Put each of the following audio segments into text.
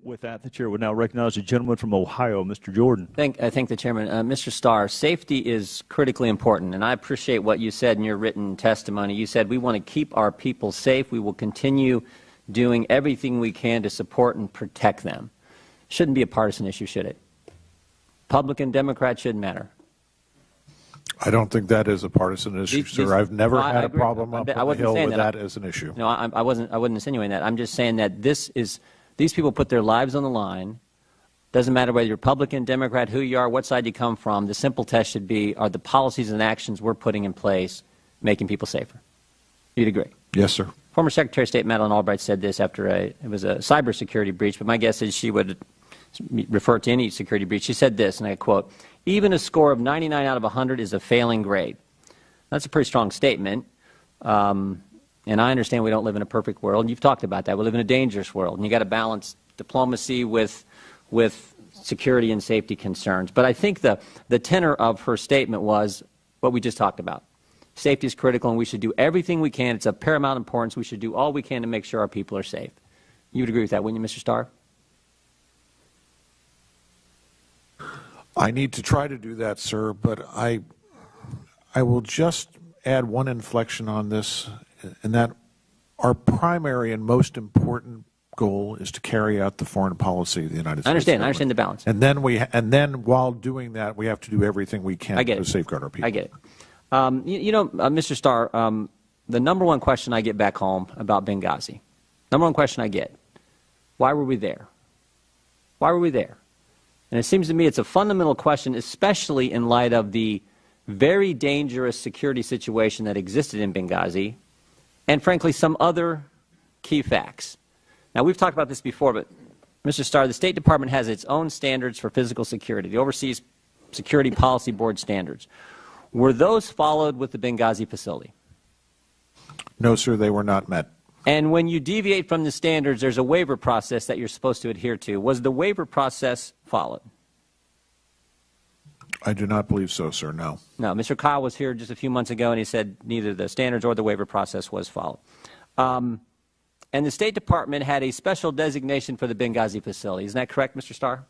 With that, the chair would now recognize the gentleman from Ohio, Mr. Jordan. I thank the chairman. Mr. Starr, safety is critically important, and I appreciate what you said in your written testimony. You said we want to keep our people safe. We will continue doing everything we can to support and protect them. Shouldn't be a partisan issue, should it? Republican, Democrat, shouldn't matter. I don't think that is a partisan issue, sir. I've never had a problem up on the Hill with that as an issue. No, I wasn't insinuating that. I'm just saying that these people put their lives on the line. Doesn't matter whether you're Republican, Democrat, who you are, what side you come from. The simple test should be, are the policies and actions we're putting in place making people safer? You'd agree? Yes, sir. Former Secretary of State Madeleine Albright said this after it was a cybersecurity breach, but my guess is she would refer to any security breach. She said this, and I quote, "Even a score of 99 out of 100 is a failing grade." That's a pretty strong statement. And I understand we don't live in a perfect world, and you've talked about that. We live in a dangerous world, and you've got to balance diplomacy with security and safety concerns. But I think the tenor of her statement was what we just talked about. Safety is critical, and we should do everything we can. It's of paramount importance. We should do all we can to make sure our people are safe. You would agree with that, wouldn't you, Mr. Starr? I need to try to do that, sir, but I will just add one inflection on this, and that our primary and most important goal is to carry out the foreign policy of the United States. I understand the balance. And then while doing that, we have to do everything we can to safeguard our people. I get it. Mr. Starr, the number one question I get back home about Benghazi, number one question I get, why were we there? Why were we there? And it seems to me it's a fundamental question, especially in light of the very dangerous security situation that existed in Benghazi, and frankly, some other key facts. Now, we've talked about this before, but Mr. Starr, the State Department has its own standards for physical security, the Overseas Security Policy Board standards. Were those followed with the Benghazi facility? No, sir, they were not met. And when you deviate from the standards, there's a waiver process that you're supposed to adhere to. Was the waiver process followed? I do not believe so, sir, no. No. Mr. Kyle was here just a few months ago, and he said neither the standards or the waiver process was followed. And the State Department had a special designation for the Benghazi facility. Isn't that correct, Mr. Starr?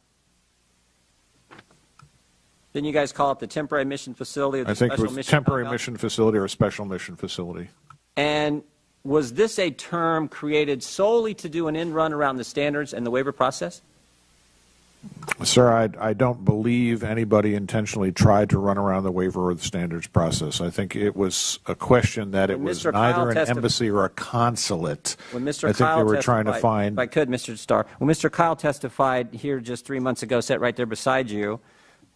Didn't you guys call it the temporary mission facility or the special mission? I think it was temporary mission facility or special mission facility. And was this a term created solely to do an end run around the standards and the waiver process? Sir, I don't believe anybody intentionally tried to run around the waiver or the standards process. I think it was a question that it was neither an embassy or a consulate. When Mr. I think they were trying to find. If I could, Mr. Starr, when Mr. Kyle testified here just 3 months ago, sat right there beside you,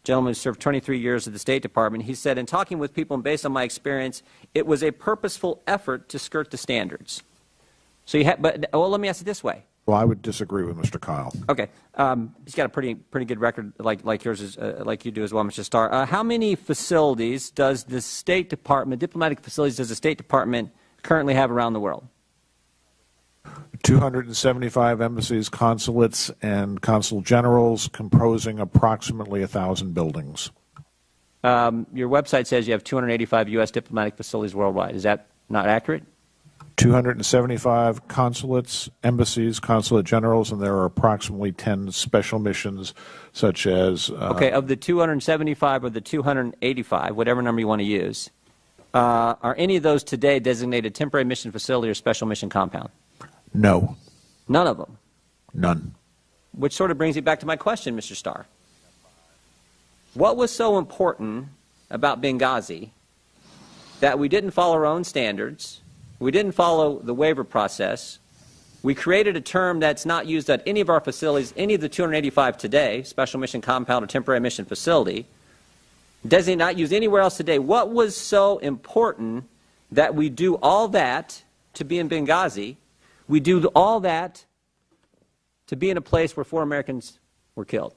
gentleman who served 23 years at the State Department, he said, in talking with people and based on my experience, it was a purposeful effort to skirt the standards. So you had, but well, let me ask it this way. Well, I would disagree with Mr. Kyle. Okay, he's got a pretty good record, like yours is, like you do as well, Mr. Starr. How many facilities does the State Department, diplomatic facilities, does the State Department currently have around the world? 275 embassies, consulates, and consul generals, composing approximately 1,000 buildings. Your website says you have 285 U.S. diplomatic facilities worldwide. Is that not accurate? 275 consulates, embassies, consulate generals, and there are approximately 10 special missions, such as... okay, of the 275 or the 285, whatever number you want to use, are any of those today designated temporary mission facility or special mission compound? No. None of them? None. Which sort of brings me back to my question, Mr. Starr. What was so important about Benghazi that we didn't follow our own standards, we didn't follow the waiver process, we created a term that's not used at any of our facilities, any of the 285 today, special mission compound or temporary mission facility, designated not used anywhere else today. What was so important that we do all that to be in Benghazi, we do all that to be in a place where 4 Americans were killed?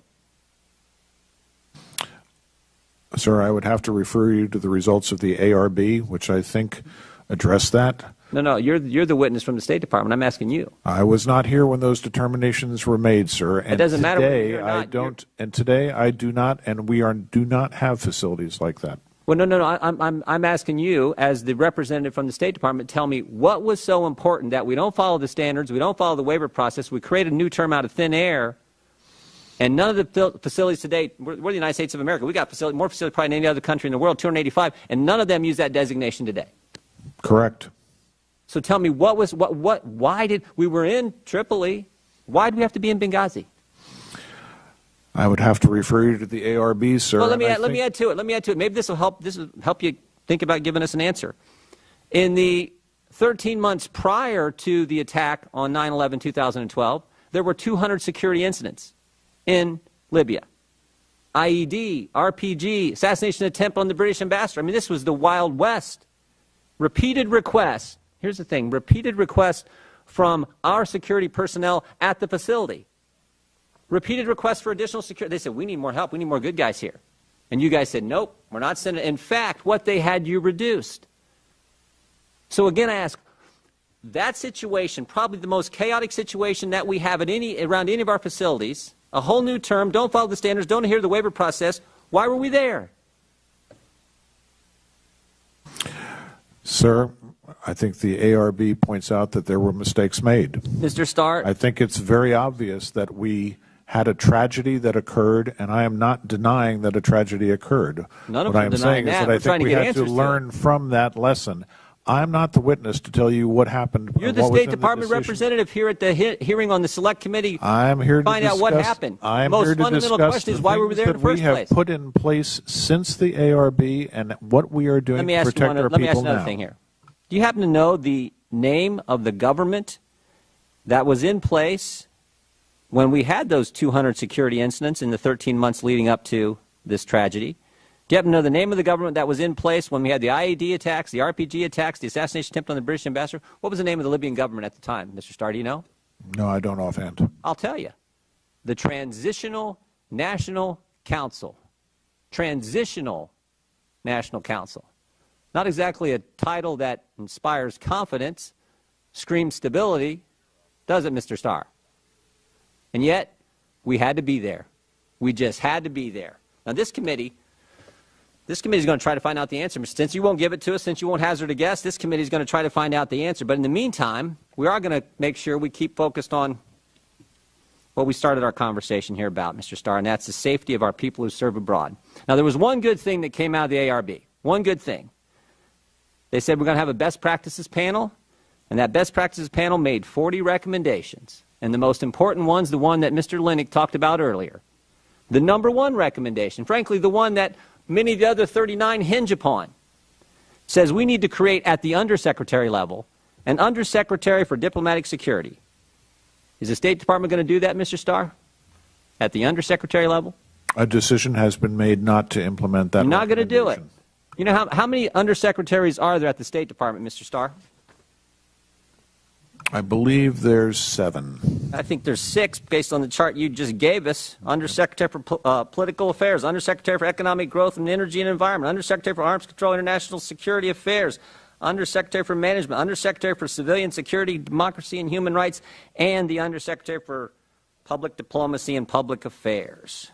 Sir, I would have to refer you to the results of the ARB, which I think address that. No, you're the witness from the State Department. I'm asking you. I was not here when those determinations were made, sir. And it doesn't matter whether today you're not. I don't, and today I do not, and we do not have facilities like that. Well, no. I'm asking you, as the representative from the State Department, tell me what was so important that we don't follow the standards, we don't follow the waiver process, we create a new term out of thin air, and none of the facilities today, we're the United States of America, we got more facilities probably than any other country in the world, 285, and none of them use that designation today. Correct. So tell me, why did, we were in Tripoli, why did we have to be in Benghazi? I would have to refer you to the ARB, sir. Well, let me add to it. Maybe this will help you think about giving us an answer. In the 13 months prior to the attack on 9/11/2012, there were 200 security incidents in Libya. IED, RPG, assassination attempt on the British ambassador. I mean, this was the Wild West. Repeated requests. Here's the thing. Repeated requests from our security personnel at the facility. Repeated requests for additional security. They said, we need more help. We need more good guys here. And you guys said, nope, we're not sending. In fact, what they had you reduced. So again, I ask, that situation, probably the most chaotic situation that we have at around any of our facilities, a whole new term, don't follow the standards, don't adhere to the waiver process. Why were we there? Sir, I think the ARB points out that there were mistakes made. Mr. Starr? I think it's very obvious that we had a tragedy that occurred, and I am not denying that a tragedy occurred. None of what us I'm are saying denying is that. that I We're trying think to we get have to answers to learn from that lesson. I'm not the witness to tell you what happened. You're the State Department representative here at the hearing on the Select Committee. I'm here to find out what happened. I'm Most here to fundamental discuss question the is why we were there in the first we have place. put in place since the ARB and what we are doing to protect our people now. Let me ask you another thing here. Do you happen to know the name of the government that was in place when we had those 200 security incidents in the 13 months leading up to this tragedy? Do you happen to know the name of the government that was in place when we had the IED attacks, the RPG attacks, the assassination attempt on the British ambassador? What was the name of the Libyan government at the time, Mr. Starr? Do you know? No, I don't offhand. I'll tell you. The Transitional National Council. Transitional National Council. Not exactly a title that inspires confidence, screams stability, does it, Mr. Starr? And yet, we had to be there. We just had to be there. Now, this committee is going to try to find out the answer. Since you won't give it to us, since you won't hazard a guess, this committee is going to try to find out the answer. But in the meantime, we are going to make sure we keep focused on what we started our conversation here about, Mr. Starr, and that's the safety of our people who serve abroad. Now, there was one good thing that came out of the ARB. One good thing. They said we're going to have a best practices panel, and that best practices panel made 40 recommendations. And the most important one's the one that Mr. Lennick talked about earlier. The number one recommendation, frankly, the one that many of the other 39 hinge upon, says we need to create at the undersecretary level an undersecretary for diplomatic security. Is the State Department going to do that, Mr. Starr? At the undersecretary level? A decision has been made not to implement that. You're not going to do it. You know, how many undersecretaries are there at the State Department, Mr. Starr? I believe there's 7. I think there's 6 based on the chart you just gave us. Undersecretary for Political Affairs, Undersecretary for Economic Growth and Energy and Environment, Undersecretary for Arms Control and International Security Affairs, Undersecretary for Management, Undersecretary for Civilian Security, Democracy and Human Rights, and the Undersecretary for Public Diplomacy and Public Affairs.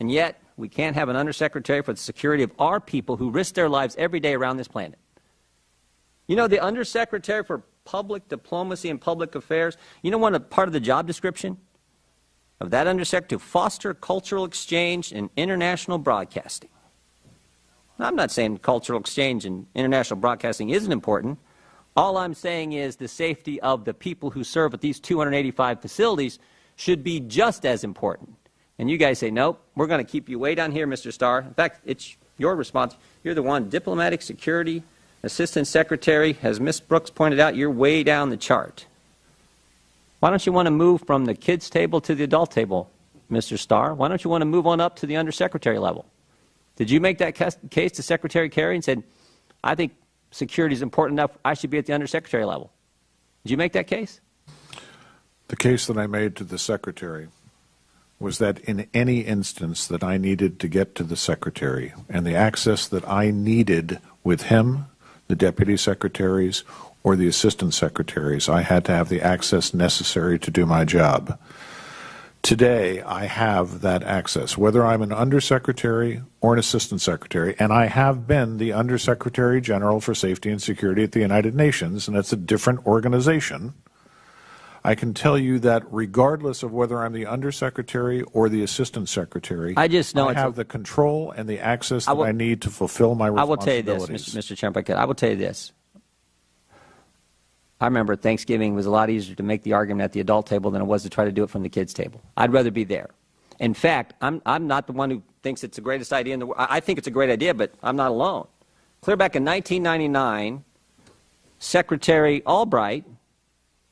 And yet, we can't have an undersecretary for the security of our people who risk their lives every day around this planet. You know, the undersecretary for Public Diplomacy and Public Affairs, you know one part of the job description of that undersecretary? To foster cultural exchange and international broadcasting. Now, I'm not saying cultural exchange and international broadcasting isn't important. All I'm saying is the safety of the people who serve at these 285 facilities should be just as important. And you guys say, nope, we're going to keep you way down here, Mr. Starr. In fact, it's your response. You're the one, Diplomatic Security Assistant Secretary. As Ms. Brooks pointed out, you're way down the chart. Why don't you want to move from the kids' table to the adult table, Mr. Starr? Why don't you want to move on up to the undersecretary level? Did you make that case to Secretary Kerry and said, I think security is important enough, I should be at the undersecretary level? Did you make that case? The case that I made to the Secretary was that in any instance that I needed to get to the Secretary and the access that I needed with him, the Deputy Secretaries, or the Assistant Secretaries, I had to have the access necessary to do my job. Today, I have that access, whether I'm an undersecretary or an assistant secretary, and I have been the Undersecretary General for Safety and Security at the United Nations, and it's a different organization. I can tell you that regardless of whether I'm the Undersecretary or the Assistant Secretary, I just know I have the control and the access that I need to fulfill my responsibilities. I will tell you this, Mr. Chairman, I will tell you this. I remember Thanksgiving was a lot easier to make the argument at the adult table than it was to try to do it from the kids' table. I'd rather be there. In fact, I'm not the one who thinks it's the greatest idea in the world. I think it's a great idea, but I'm not alone. Clear back in 1999, Secretary Albright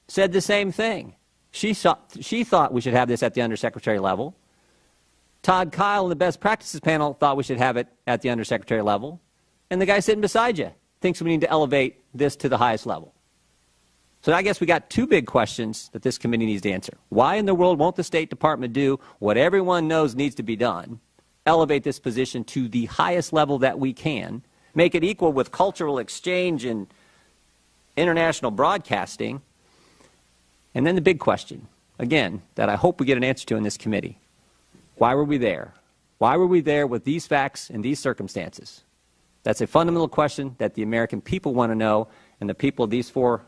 said the same thing. She thought we should have this at the undersecretary level. Todd Kyle and the Best Practices panel thought we should have it at the undersecretary level. And the guy sitting beside you thinks we need to elevate this to the highest level. So I guess we got two big questions that this committee needs to answer. Why in the world won't the State Department do what everyone knows needs to be done? Elevate this position to the highest level that we can. Make it equal with cultural exchange and international broadcasting. And then the big question, again, that I hope we get an answer to in this committee. Why were we there? Why were we there with these facts and these circumstances? That's a fundamental question that the American people want to know, and the people of these four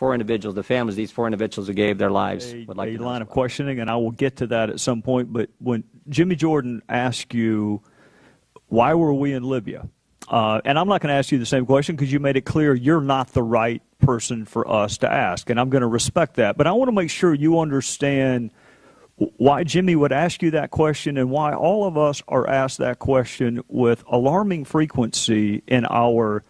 individuals, the families of these four individuals who gave their lives would like to know. A line of questioning, and I will get to that at some point, but when Jimmy Jordan asked you, why were we in Libya? And I'm not going to ask you the same question because you made it clear you're not the right person for us to ask, and I'm going to respect that. But I want to make sure you understand why Jimmy would ask you that question and why all of us are asked that question with alarming frequency in our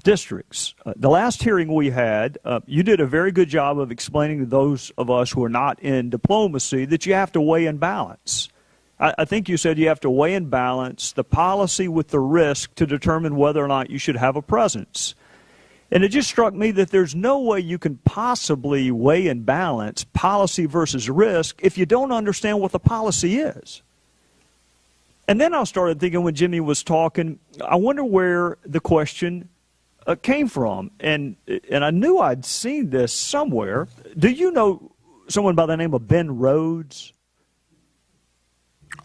districts. The last hearing we had, you did a very good job of explaining to those of us who are not in diplomacy that you have to weigh and balance. I think you said you have to weigh and balance the policy with the risk to determine whether or not you should have a presence. And it just struck me that there's no way you can possibly weigh and balance policy versus risk if you don't understand what the policy is. And then I started thinking when Jimmy was talking, I wonder where the question came from. And I knew I'd seen this somewhere. Do you know someone by the name of Ben Rhodes?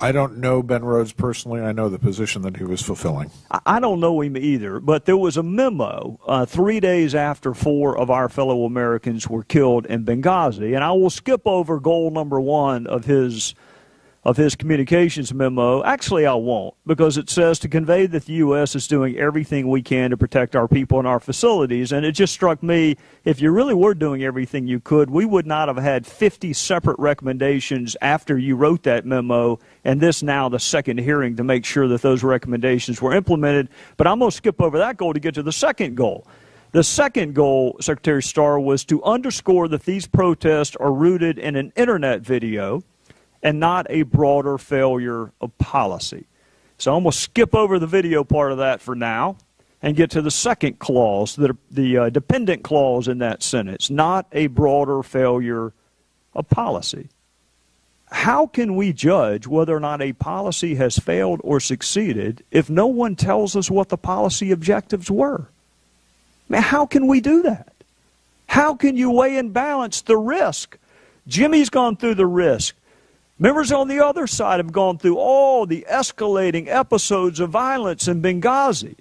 I don't know Ben Rhodes personally. I know the position that he was fulfilling. I don't know him either, but there was a memo 3 days after 4 of our fellow Americans were killed in Benghazi. And I will skip over goal number 1 of his communications memo. Actually, I won't, because it says to convey that the U.S. is doing everything we can to protect our people and our facilities. And it just struck me, if you really were doing everything you could, we would not have had 50 separate recommendations after you wrote that memo, and this now the second hearing to make sure that those recommendations were implemented. But I'm going to skip over that goal to get to the second goal. The second goal, Secretary Starr, was to underscore that these protests are rooted in an Internet video and not a broader failure of policy. So I'm going to skip over the video part of that for now and get to the second clause, the dependent clause in that sentence, not a broader failure of policy. How can we judge whether or not a policy has failed or succeeded if no one tells us what the policy objectives were? I mean, how can we do that? How can you weigh and balance the risk? Jimmy's gone through the risk. Members on the other side have gone through all the escalating episodes of violence in Benghazi.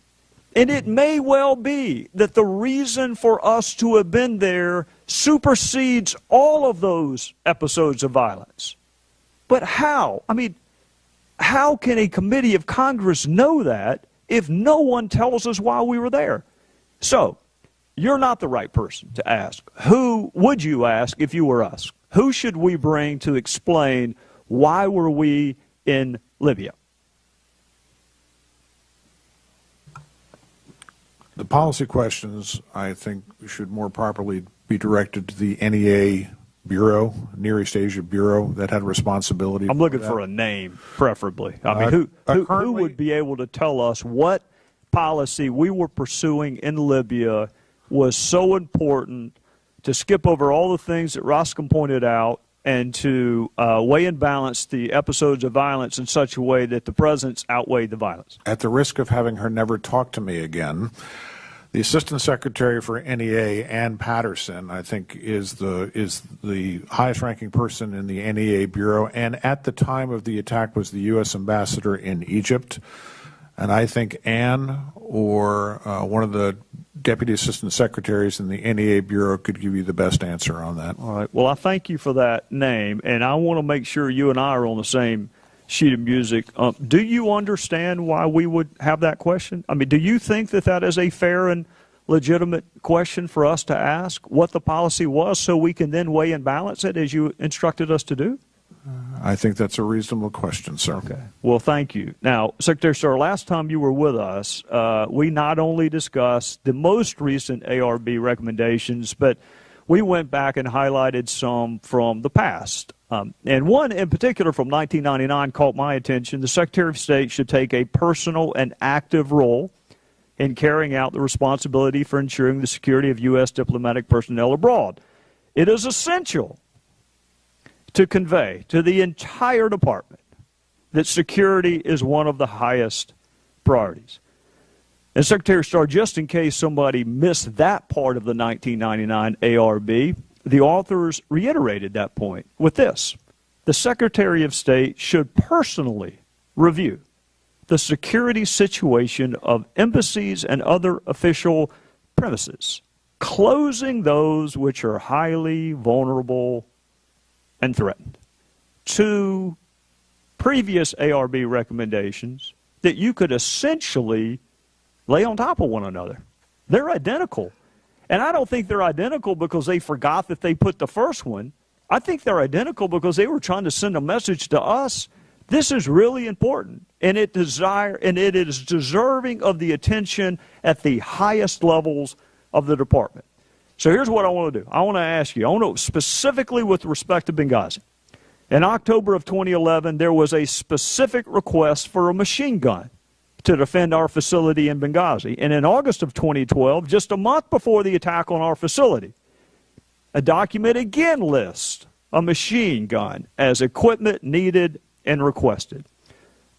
And it may well be that the reason for us to have been there supersedes all of those episodes of violence. But how? I mean, how can a committee of Congress know that if no one tells us why we were there? So, you're not the right person to ask. Who would you ask if you were us? Who should we bring to explain why were we in Libya? The policy questions, I think, should more properly be directed to the NEA Bureau, Near East Asia Bureau, that had responsibility. I'm looking for a name, preferably. I mean, who would be able to tell us what policy we were pursuing in Libya was so important to skip over all the things that Roscoe pointed out and to weigh and balance the episodes of violence in such a way that the presence outweighed the violence? At the risk of having her never talk to me again, The Assistant Secretary for NEA, Ann Patterson, I think is the highest-ranking person in the NEA Bureau, and at the time of the attack was the U.S. Ambassador in Egypt. And I think Ann or one of the Deputy Assistant Secretaries in the NEA Bureau could give you the best answer on that. All right. Well, I thank you for that name, and I want to make sure you and I are on the same sheet of music. Do you understand why we would have that question? I mean, do you think that that is a fair and legitimate question for us to ask, what the policy was, so we can then weigh and balance it as you instructed us to do? I think that's a reasonable question, sir. Okay. Well, thank you. Now, Secretary Starr, last time you were with us, we not only discussed the most recent ARB recommendations, but we went back and highlighted some from the past. And one in particular from 1999 caught my attention. The Secretary of State should take a personal and active role in carrying out the responsibility for ensuring the security of U.S. diplomatic personnel abroad. It is essential to convey to the entire department that security is one of the highest priorities. And Secretary Starr, just in case somebody missed that part of the 1999 ARB, the authors reiterated that point with this: the Secretary of State should personally review the security situation of embassies and other official premises, closing those which are highly vulnerable and threatened. Two previous ARB recommendations that you could essentially lay on top of one another. They're identical. And I don't think they're identical because they forgot that they put the first one. I think they're identical because they were trying to send a message to us. This is really important, and it is deserving of the attention at the highest levels of the department. So here's what I want to do. I want to ask you, I want to specifically with respect to Benghazi. In October of 2011, there was a specific request for a machine gun to defend our facility in Benghazi. And in August of 2012, just a month before the attack on our facility, a document again lists a machine gun as equipment needed and requested.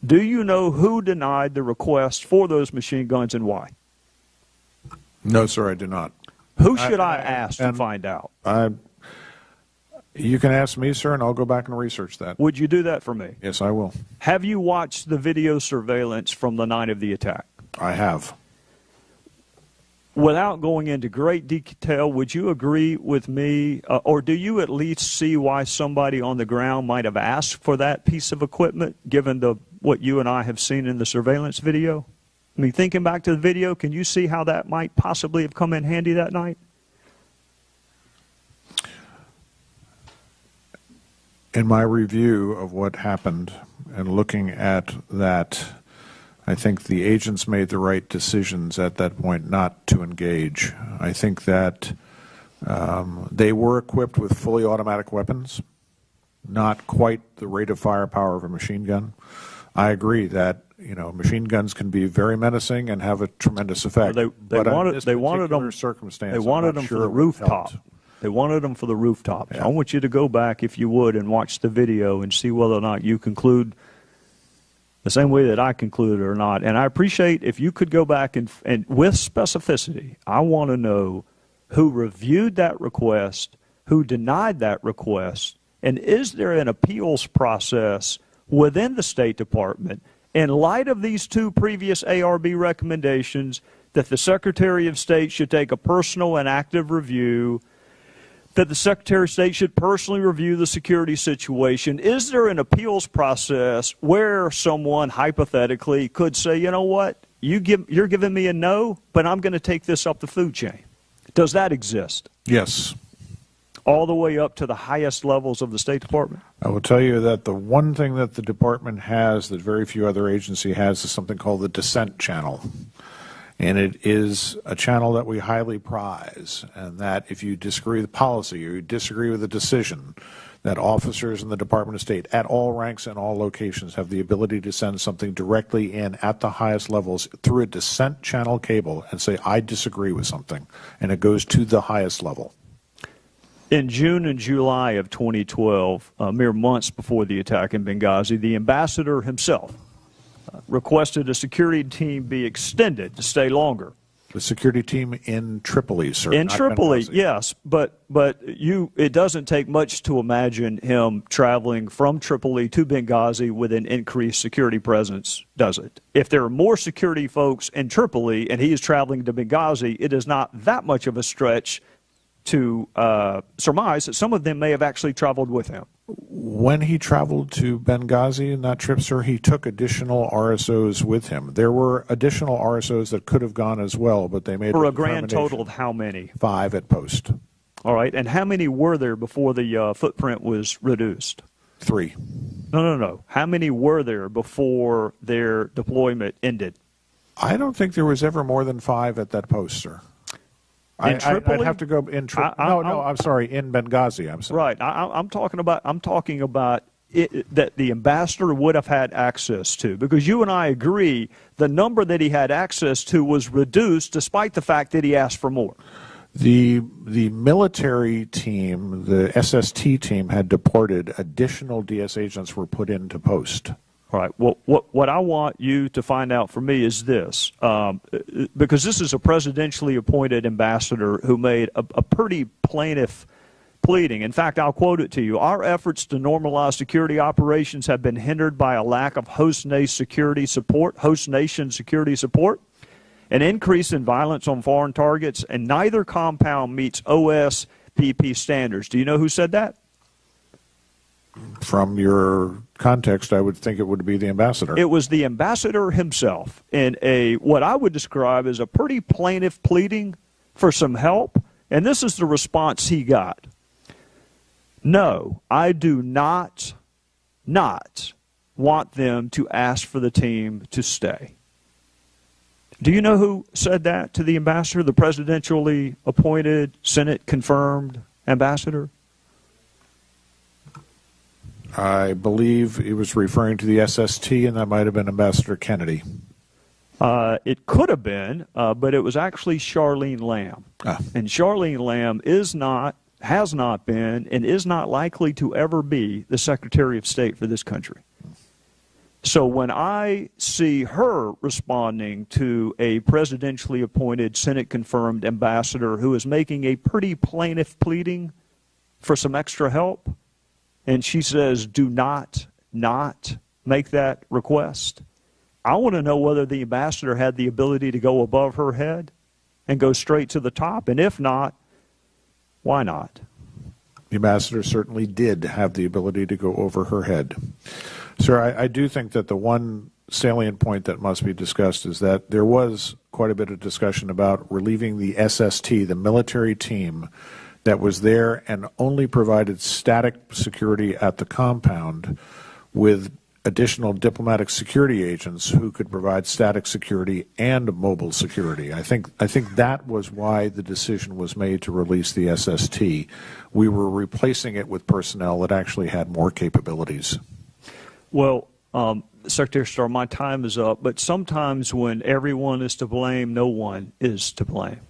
Do you know who denied the request for those machine guns and why? No, sir, I do not. Who should I ask to find out? You can ask me, sir, and I'll go back and research that. Would you do that for me? Yes, I will. Have you watched the video surveillance from the night of the attack? I have. Without going into great detail, would you agree with me, or do you at least see why somebody on the ground might have asked for that piece of equipment, given what you and I have seen in the surveillance video? I mean, thinking back to the video, can you see how that might possibly have come in handy that night? In my review of what happened and looking at that, I think the agents made the right decisions at that point not to engage. I think that they were equipped with fully automatic weapons, not quite the rate of firepower of a machine gun. I agree that machine guns can be very menacing and have a tremendous effect. They wanted them for the rooftop. They wanted them for the rooftop. Yeah. I want you to go back, if you would, and watch the video and see whether or not you conclude the same way that I concluded or not. And I appreciate if you could go back and with specificity, I want to know who reviewed that request, who denied that request, and is there an appeals process within the State Department in light of these two previous ARB recommendations that the Secretary of State should take a personal and active review, that the Secretary of State should personally review the security situation? Is there an appeals process where someone hypothetically could say, you know what, you're giving me a no, but I'm going to take this up the food chain? Does that exist? Yes. All the way up to the highest levels of the State Department? I will tell you that the one thing that the department has that very few other agency has is something called the dissent channel. And it is a channel that we highly prize, and that if you disagree with policy or you disagree with a decision, that officers in the Department of State at all ranks and all locations have the ability to send something directly in at the highest levels through a dissent channel cable and say, I disagree with something, and it goes to the highest level. In June and July of 2012, mere months before the attack in Benghazi, the ambassador himself requested a security team be extended to stay longer. The security team in Tripoli, sir. In not Tripoli, Benghazi. yes, but it doesn't take much to imagine him traveling from Tripoli to Benghazi with an increased security presence, does it? If there are more security folks in Tripoli and he is traveling to Benghazi, it is not that much of a stretch to surmise that some of them may have actually traveled with him. When he traveled to Benghazi in that trip, sir, he took additional RSOs with him. There were additional RSOs that could have gone as well, but they made For a grand total of how many? 5 at post. All right, and how many were there before the footprint was reduced? 3. No. How many were there before their deployment ended? I don't think there was ever more than 5 at that post, sir. In Tripoli? I'd have to go in Tripoli. I'm sorry, in Benghazi. I'm sorry. Right. I'm talking about it, that the ambassador would have had access to, because you and I agree the number that he had access to was reduced despite the fact that he asked for more. The military team, the SST team, had deported. Additional DS agents were put into post. All right. Well, what I want you to find out for me is this, because this is a presidentially appointed ambassador who made a pretty plaintive pleading. In fact, I'll quote it to you. Our efforts to normalize security operations have been hindered by a lack of host nation security support, an increase in violence on foreign targets, and neither compound meets OSPP standards. Do you know who said that? From your context, I would think it would be the ambassador. It was the ambassador himself in what I would describe as a pretty plaintive pleading for some help. And this is the response he got. No, I do not want them to ask for the team to stay. Do you know who said that to the ambassador, the presidentially appointed, Senate-confirmed ambassador? I believe he was referring to the SST, and that might have been Ambassador Kennedy. It could have been, but it was actually Charlene Lamb. And Charlene Lamb has not been, and is not likely to ever be the Secretary of State for this country. So when I see her responding to a presidentially appointed, Senate-confirmed ambassador who is making a pretty plaintive pleading for some extra help, and she says, do not make that request, I want to know whether the ambassador had the ability to go above her head and go straight to the top. And if not, why not? The ambassador certainly did have the ability to go over her head. Sir, I do think that the one salient point that must be discussed is that there was quite a bit of discussion about relieving the SST, the military team, that was there and only provided static security at the compound, with additional diplomatic security agents who could provide static security and mobile security. I think that was why the decision was made to release the SST. We were replacing it with personnel that actually had more capabilities. Well, Secretary Starr, my time is up, but sometimes when everyone is to blame, no one is to blame.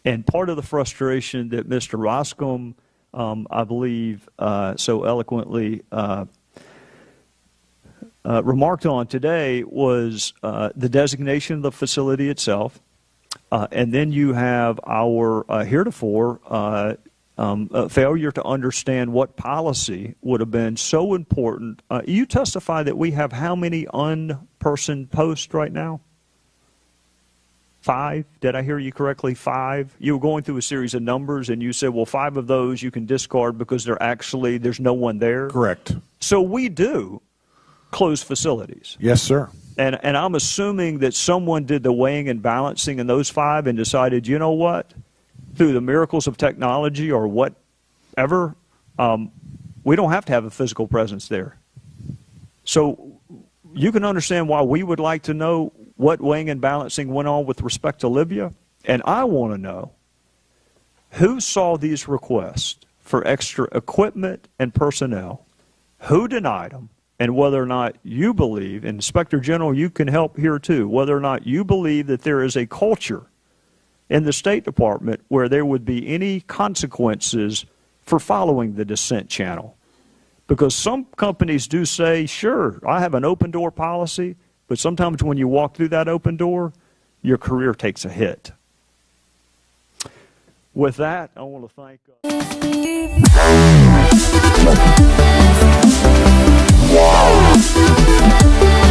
And part of the frustration that Mr. Roscom, I believe, so eloquently remarked on today was the designation of the facility itself. And then you have our heretofore failure to understand what policy would have been so important. You testify that we have how many unpersoned posts right now? 5? Did I hear you correctly? 5? You were going through a series of numbers, and you said, well, 5 of those you can discard because there's no one there? Correct. So we do close facilities. Yes, sir. And I'm assuming that someone did the weighing and balancing in those 5 and decided, you know what, through the miracles of technology or whatever, we don't have to have a physical presence there. So you can understand why we would like to know what weighing and balancing went on with respect to Libya. And I want to know who saw these requests for extra equipment and personnel, who denied them, and whether or not you believe, and Inspector General, you can help here too, whether or not you believe that there is a culture in the State Department where there would be any consequences for following the dissent channel. Because some companies do say, sure, I have an open door policy, but sometimes when you walk through that open door, your career takes a hit. With that, I want to thank. Wow.